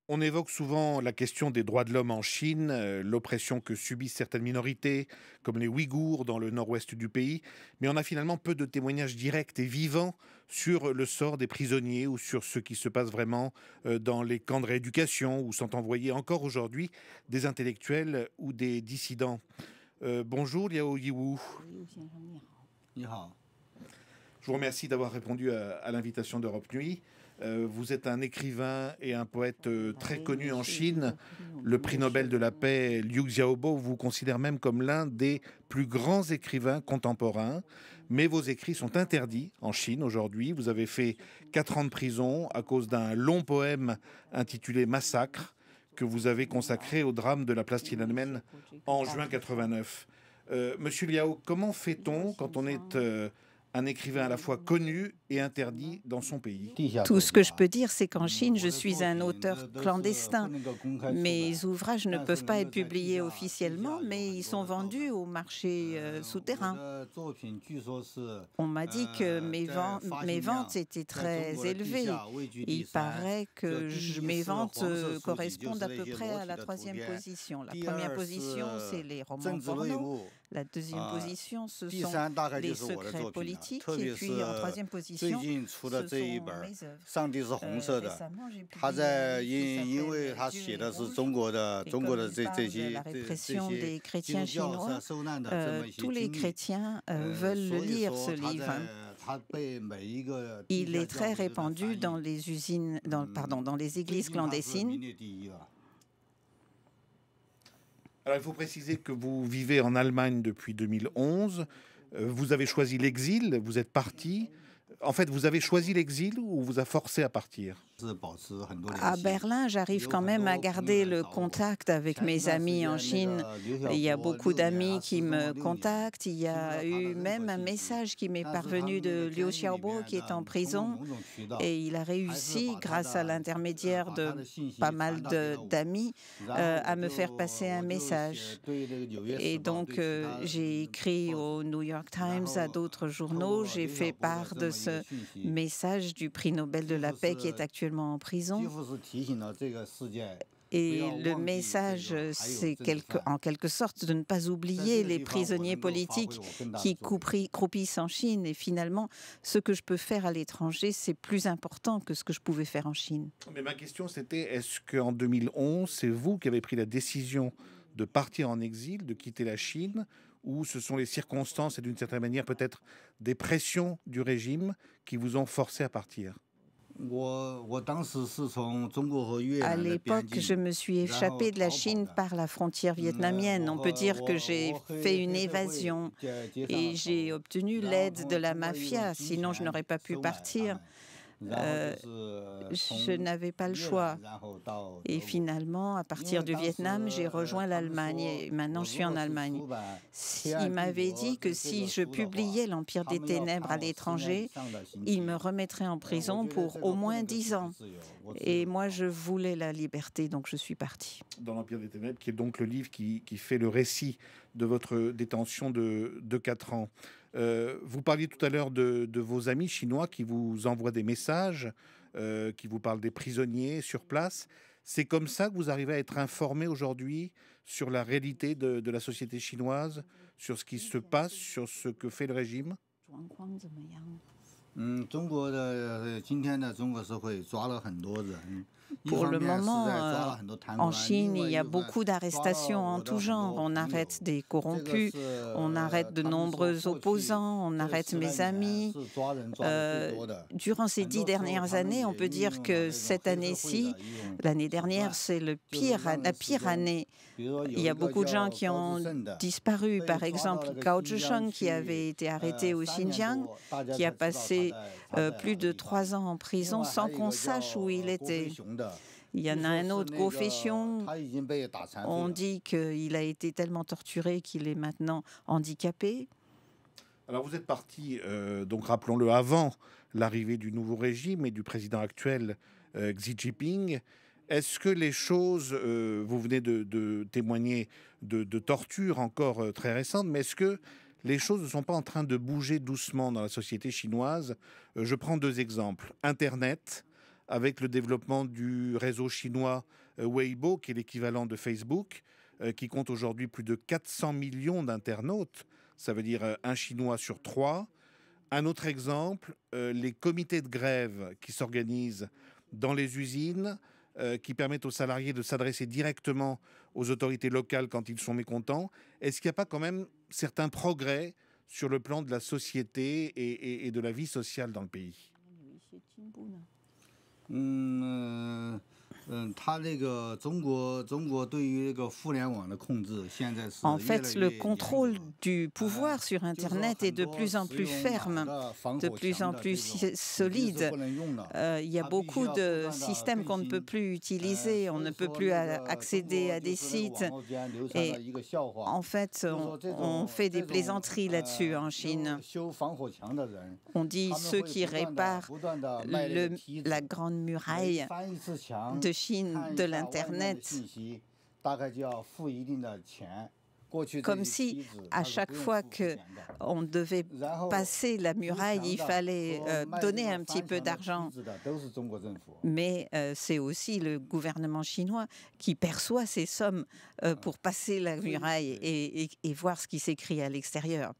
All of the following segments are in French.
On évoque souvent la question des droits de l'homme en Chine, l'oppression que subissent certaines minorités, comme les Ouïghours dans le nord-ouest du pays, mais on a finalement peu de témoignages directs et vivants sur le sort des prisonniers ou sur ce qui se passe vraiment dans les camps de rééducation où sont envoyés encore aujourd'hui des intellectuels ou des dissidents. Bonjour Liao Yiwu, 你好，je vous remercie d'avoir répondu à l'invitation d'Europe Nuit. Vous êtes un écrivain et un poète très connu en Chine. Le prix Nobel de la paix, Liu Xiaobo, vous considère même comme l'un des plus grands écrivains contemporains. Mais vos écrits sont interdits en Chine aujourd'hui. Vous avez fait 4 ans de prison à cause d'un long poème intitulé Massacre que vous avez consacré au drame de la place Tiananmen en juin 89. Monsieur Liao, comment fait-on quand on est un écrivain à la fois connu et interdit dans son pays? Tout ce que je peux dire, c'est qu'en Chine, je suis un auteur clandestin. Mes ouvrages ne peuvent pas être publiés officiellement, mais ils sont vendus au marché souterrain. On m'a dit que mes ventes étaient très élevées. Il paraît que mes ventes correspondent à peu près à la troisième position. La première position, c'est les romans porno. La deuxième position, ce sont les secrets politiques. Et puis en troisième position, ce sont mes œuvres. 上帝是红色的，récemment, j'ai 他 publié 在 un livre 因 qui 为 s'appelle 他 Dieu 写 est 的是 rouge. 中国的 Et 中国 comme 的 il 这 parle 这 de 些 la 这 répression 些 des 基 chrétiens 督教 chinois, 受难的这么一些 tous les 经历， chrétiens veulent 所 le 以 lire, 说 ce 他 livre. 在他被每一个 Il 地 est 下 très 教会的 répandu 翻 dans 译， les usines, dans les 最 églises 近他是 clandestines. 名列第一了。Alors, il faut préciser que vous vivez en Allemagne depuis 2011. Vous avez choisi l'exil, vous êtes parti. En fait, vous avez choisi l'exil ou on vous a forcé à partir? 是保持很多 À 联系。 Berlin, j'arrive quand même à garder le contact avec mes amis en Chine. Il y a beaucoup d'amis qui me contactent. Il y a eu même un message qui m'est parvenu de Liu Xiaobo qui est en prison. Et il a réussi, grâce à l'intermédiaire de pas mal d'amis, à me faire passer un message. Et donc, j'ai écrit au New York Times, à d'autres journaux. J'ai fait part de ce message du prix Nobel de la paix qui est actuellement en prison. 几乎是提醒了这个世界。 Et le message, c'est en quelque sorte de ne pas oublier les prisonniers politiques qui croupissent en Chine. Et finalement, ce que je peux faire à l'étranger, c'est plus important que ce que je pouvais faire en Chine. Mais ma question, c'était, est-ce qu'en 2011, c'est vous qui avez pris la décision de partir en exil, de quitter la Chine, ou ce sont les circonstances et d'une certaine manière peut-être des pressions du régime qui vous ont forcé à partir? 我当时是从中国和越 À 南的边 l'époque, je 境， me suis échappée de la Chine par la frontière vietnamienne. On peut dire que j'ai fait une évasion et j'ai obtenu l'aide de la mafia, sinon je n'aurais pas pu partir. Je n'avais pas le choix. Et finalement, à partir du Vietnam, j'ai rejoint l'Allemagne et maintenant je suis en Allemagne. Il m'avait dit que si je publiais l'Empire des Ténèbres à l'étranger, il me remettrait en prison pour au moins 10 ans. Et moi, je voulais la liberté, donc je suis partie. Dans l'Empire des Ténèbres, qui est donc le livre qui fait le récit de votre détention de 4 ans. Vous parliez tout à l'heure de vos amis chinois qui vous envoient des messages, qui vous parlent des prisonniers sur place. C'est comme ça que vous arrivez à être informé aujourd'hui sur la réalité de la société chinoise, sur ce qui se passe, sur ce que fait le régime? 中国的今天的中国社会抓了很多人，一 Pour 方 le 面是 moment, 在抓了很多贪 en 官， Chine, 另 il 外 y 一 a 个 beaucoup 抓了 d'arrestations 我 en 的 tout 很 genre. 多 On 朋友 arrête des 这个 corrompus, 是 on arrête de 他们说 nombreux 过去 opposants, on 这 arrête 10 mes 来年 amis. 是抓人抓的最多的。 Durant ces 10 dernières années, on peut dire que cette année-ci, l'année dernière, c'est la pire année. Il y a beaucoup de gens qui ont disparu. Par exemple, Gao Zhisheng, qui avait été arrêté au Xinjiang, qui a passé plus de 3 ans en prison sans qu'on sache où il était. Il y en a un autre, Guo Feixiong. On dit qu'il a été tellement torturé qu'il est maintenant handicapé. Alors vous êtes parti, donc rappelons-le, avant l'arrivée du nouveau régime et du président actuel Xi Jinping. Est-ce que les choses, vous venez de témoigner de tortures encore très récentes, mais est-ce que les choses ne sont pas en train de bouger doucement dans la société chinoise? Je prends 2 exemples. Internet, avec le développement du réseau chinois Weibo, qui est l'équivalent de Facebook, qui compte aujourd'hui plus de 400 millions d'internautes. Ça veut dire un Chinois sur 3. Un autre exemple, les comités de grève qui s'organisent dans les usines, qui permettent aux salariés de s'adresser directement aux autorités locales quand ils sont mécontents. Est-ce qu'il n'y a pas quand même certains progrès sur le plan de la société et de la vie sociale dans le pays? En fait, le contrôle du pouvoir sur Internet est de plus en plus ferme, de plus en plus solide. Il y a beaucoup de systèmes qu'on ne peut plus utiliser, on ne peut plus accéder à des sites. Et en fait, on fait des plaisanteries là-dessus en Chine. On dit ceux qui réparent la grande muraille de Chine de l'Internet, comme si à chaque fois qu'on devait passer la muraille, il fallait donner un petit peu d'argent. Mais c'est aussi le gouvernement chinois qui perçoit ces sommes pour passer la muraille et voir ce qui s'écrit à l'extérieur.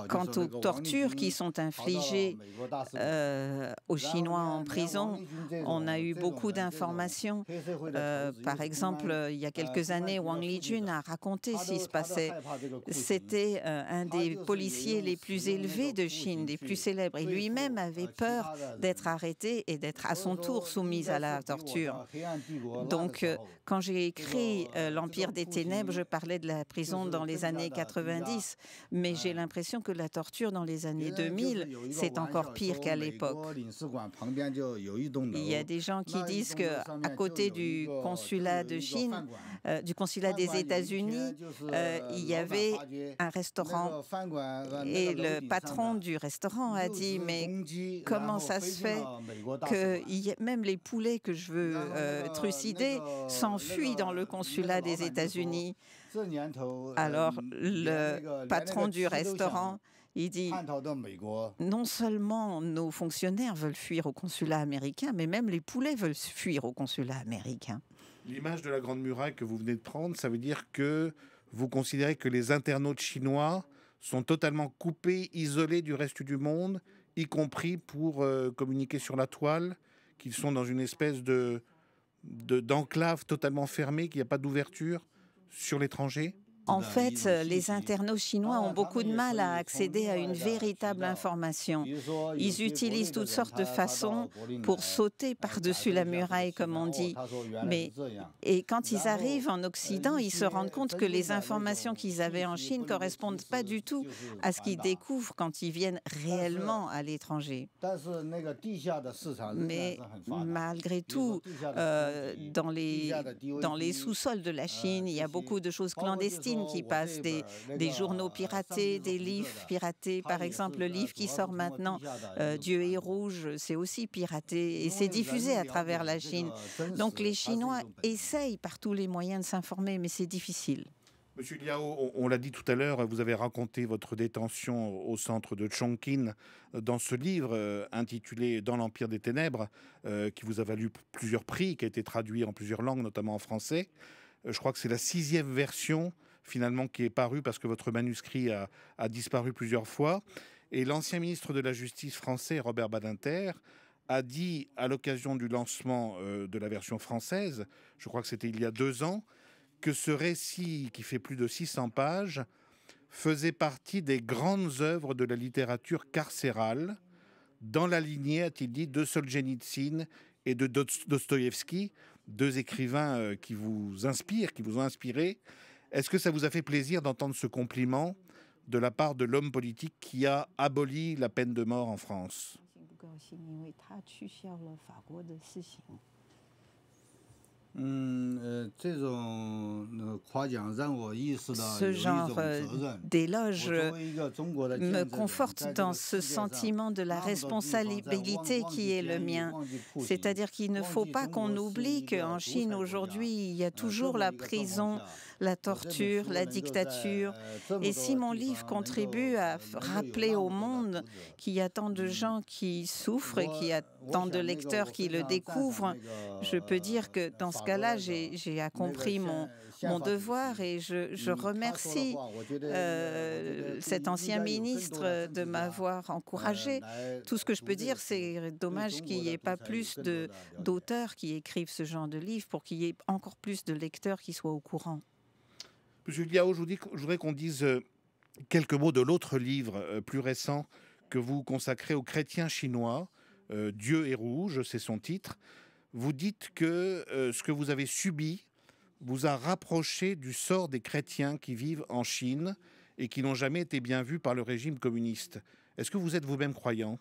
Quant aux tortures qui sont infligées aux Chinois en prison, on a eu beaucoup d'informations. Par exemple, il y a quelques années, Wang Lijun a raconté ce qui se passait. C'était un des policiers les plus élevés de Chine, des plus célèbres. Et lui-même avait peur d'être arrêté et d'être à son tour soumis à la torture. Donc, quand j'ai écrit L'Empire des Ténèbres, je parlais de la prison dans les années 90, mais j'ai l'impression que la torture dans les années 2000, c'est encore pire qu'à l'époque. Il y a des gens qui disent qu'à côté du consulat de Chine, du consulat des États-Unis, il y avait un restaurant. Et le patron du restaurant a dit « Mais comment ça se fait que même les poulets que je veux trucider s'enfuient dans le consulat des États-Unis ?» Alors, le patron du restaurant, il dit « Non seulement nos fonctionnaires veulent fuir au consulat américain, mais même les poulets veulent fuir au consulat américain. » L'image de la Grande Muraille que vous venez de prendre, ça veut dire que vous considérez que les internautes chinois sont totalement coupés, isolés du reste du monde, y compris pour communiquer sur la toile, qu'ils sont dans une espèce d'enclave totalement fermée, qu'il n'y a pas d'ouverture sur l'étranger? En fait, les internautes chinois ont beaucoup de mal à accéder à une véritable information. Ils utilisent toutes sortes de façons pour sauter par-dessus la muraille, comme on dit. Et quand ils arrivent en Occident, ils se rendent compte que les informations qu'ils avaient en Chine ne correspondent pas du tout à ce qu'ils découvrent quand ils viennent réellement à l'étranger. Mais malgré tout, dans les sous-sols de la Chine, il y a beaucoup de choses clandestines qui passent, des journaux piratés, des livres piratés. Par exemple, le livre qui sort maintenant, Dieu est rouge, c'est aussi piraté et c'est diffusé à travers la Chine. Donc les Chinois essayent par tous les moyens de s'informer, mais c'est difficile. Monsieur Liao, on l'a dit tout à l'heure, vous avez raconté votre détention au centre de Chongqing dans ce livre intitulé « Dans l'Empire des Ténèbres », qui vous a valu plusieurs prix, qui a été traduit en plusieurs langues, notamment en français. Je crois que c'est la 6e version finalement qui est parue parce que votre manuscrit a disparu plusieurs fois. Et l'ancien ministre de la Justice français, Robert Badinter, a dit à l'occasion du lancement de la version française, je crois que c'était il y a 2 ans, que ce récit qui fait plus de 600 pages faisait partie des grandes œuvres de la littérature carcérale, dans la lignée, a-t-il dit, de Solzhenitsyn et de Dostoïevski, 2 écrivains qui vous inspirent, qui vous ont inspiré. Est-ce que ça vous a fait plaisir d'entendre ce compliment de la part de l'homme politique qui a aboli la peine de mort en France? Ce genre d'éloge me conforte dans ce sentiment de la responsabilité qui est le mien. C'est-à-dire qu'il ne faut pas qu'on oublie qu'en Chine aujourd'hui, il y a toujours la prison, la torture, la dictature. Et si mon livre contribue à rappeler au monde qu'il y a tant de gens qui souffrent et qu'il y a tant de lecteurs qui le découvrent, je peux dire que dans ce cas-là, j'ai accompli mon devoir et je remercie cet ancien ministre de m'avoir encouragé. Tout ce que je peux dire, c'est dommage qu'il n'y ait pas plus d'auteurs qui écrivent ce genre de livres pour qu'il y ait encore plus de lecteurs qui soient au courant. Monsieur Liao, je voudrais qu'on dise quelques mots de l'autre livre plus récent que vous consacrez aux chrétiens chinois. Dieu est rouge, c'est son titre. Vous dites que ce que vous avez subi vous a rapproché du sort des chrétiens qui vivent en Chine et qui n'ont jamais été bien vus par le régime communiste. Est-ce que vous êtes vous-même croyant?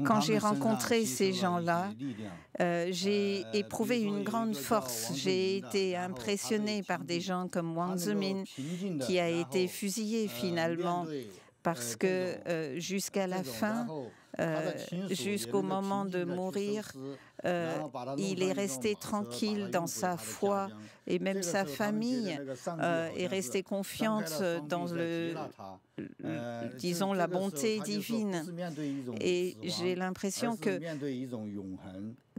Quand j'ai rencontré ces gens-là, j'ai éprouvé une grande force. J'ai été impressionné par des gens comme Wang Zemin, qui a été fusillé finalement, parce que jusqu'à la fin, jusqu'au moment de mourir, il est resté tranquille dans sa foi et même sa famille est restée confiante dans disons, la bonté divine. Et j'ai l'impression que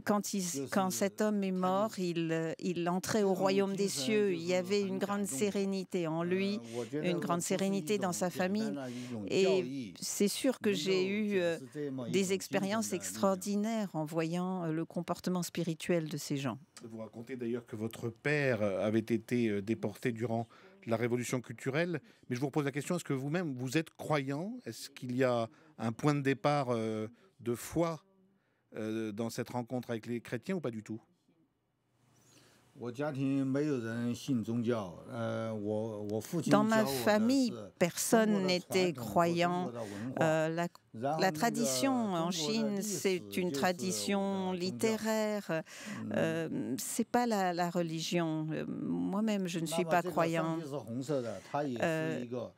quand cet homme est mort, il entrait au royaume des cieux. Il y avait une grande sérénité en lui, une grande sérénité dans sa famille. Et c'est sûr que j'ai eu des expériences extraordinaires en voyant le comportement spirituel de ces gens. Vous racontez d'ailleurs que votre père avait été déporté durant la révolution culturelle. Mais je vous repose la question, est-ce que vous-même, vous êtes croyant? Est-ce qu'il y a un point de départ de foi dans cette rencontre avec les chrétiens ou pas du tout? Dans ma famille, personne n'était croyant. La tradition en Chine, c'est une tradition littéraire. C'est pas la religion. Moi-même, je ne suis pas croyant.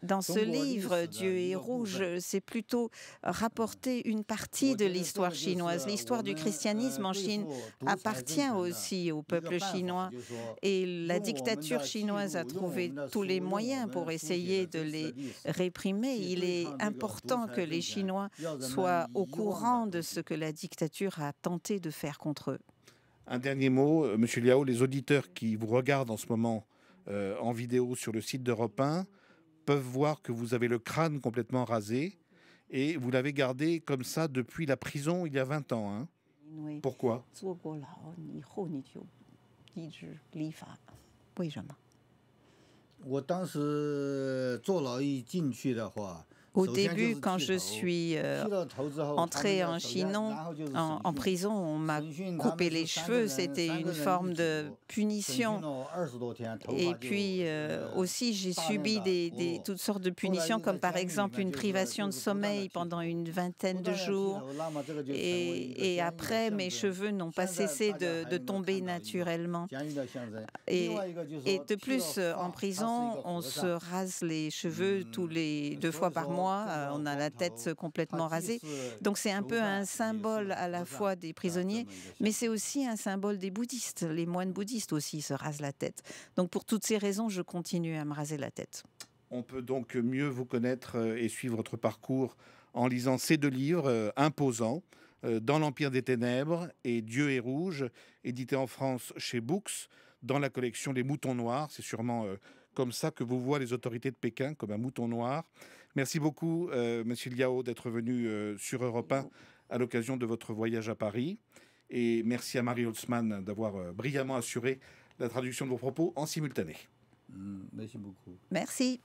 Dans ce livre, Dieu est rouge, c'est plutôt rapporter une partie de l'histoire chinoise. L'histoire du christianisme en Chine appartient aussi au peuple chinois. Et la dictature chinoise a trouvé tous les moyens pour essayer de les réprimer. Il est important que les Chinois soient au courant de ce que la dictature a tenté de faire contre eux. Un dernier mot, Monsieur Liao, les auditeurs qui vous regardent en ce moment en vidéo sur le site d'Europe 1 peuvent voir que vous avez le crâne complètement rasé et vous l'avez gardé comme ça depuis la prison il y a 20 ans. Hein. Pourquoi ? 一直立法，为什么？ 我当时坐牢一进去的话。 Au début, quand je suis entrée en Chine, en prison, on m'a coupé les cheveux. C'était une forme de punition. Et puis aussi, j'ai subi toutes sortes de punitions, comme par exemple une privation de sommeil pendant une vingtaine de jours. Et après, mes cheveux n'ont pas cessé de tomber naturellement. Et de plus, en prison, on se rase les cheveux 2 fois par mois. On a la tête complètement rasée. Donc c'est un peu un symbole à la fois des prisonniers, mais c'est aussi un symbole des bouddhistes. Les moines bouddhistes aussi se rasent la tête. Donc pour toutes ces raisons, je continue à me raser la tête. On peut donc mieux vous connaître et suivre votre parcours en lisant ces 2 livres imposants, Dans l'Empire des Ténèbres et Dieu est rouge, édité en France chez Books, dans la collection Les Moutons Noirs. C'est sûrement comme ça que vous voient les autorités de Pékin, comme un mouton noir. Merci beaucoup, Monsieur Liao, d'être venu sur Europe 1 à l'occasion de votre voyage à Paris. Et merci à Marie Holtzman d'avoir brillamment assuré la traduction de vos propos en simultané. Merci beaucoup. Merci.